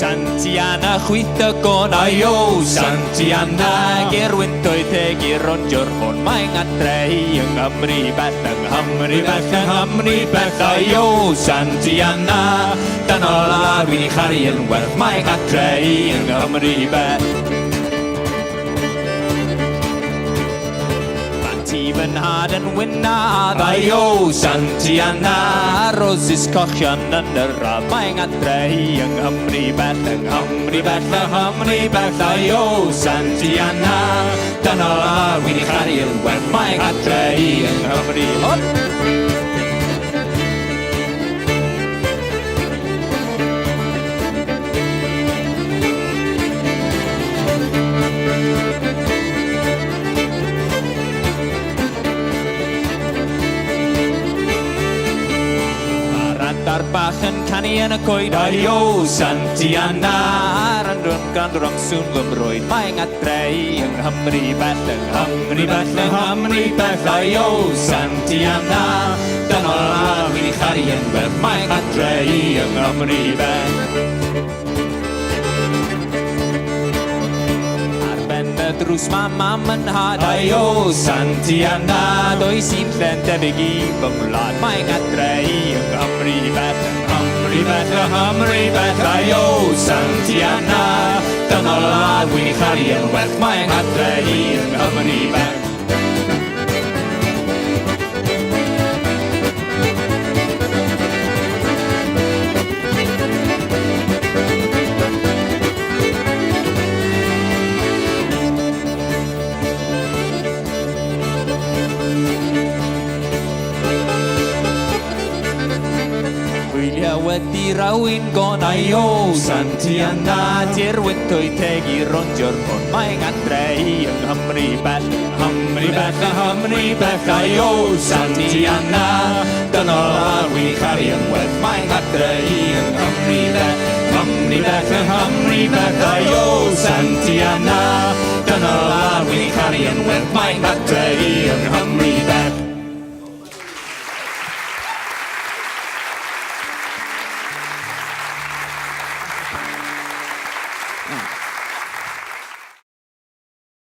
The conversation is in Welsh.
Santiana chwytho ayo Santiana Gerwyn tôi thế giron jor hồn mai ngắt rei Yng Nghymru beth ayo Santiana Dan ola dwi'n chari yn werth mai ngắt rei Yng Nghymru beth Ti fy nhad yn wynad ayo Santiana Roses cochion yn yr rad Mae'n adreu yng Nghymru beth ayo Santiana Dan ola wy'n i chari yn werth Mae'n adreu yng Nghymru Dar bach yn canu yn y coed ayo Santiana Aran rhwng gan rhwng sŵn gymrwyd Mae'n adreu yng Nghymru beth ayo Santiana Dan ola wy'n i chari yn werth Mae'n adreu yng Nghymru beth Drws mam yn had ayo Santiana Does i'n llen debyg I fy mlad Mae'n adreu yng Nghymru beth ayo Santiana Dan ola wy'n i chari yn werth Mae'n adreu yng Nghymru beth Wedi rawin gon ayo Santiana Dirwyn tôi teg I ronjo'r hwn Mae'n adreu yng Nghymru beth ayo Santiana Dan ola wy'n i chari yn werth Mae'n adreu yng Nghymru beth ayo Santiana Dan ola wy'n i chari yn werth Mae'n adreu yng Nghymru beth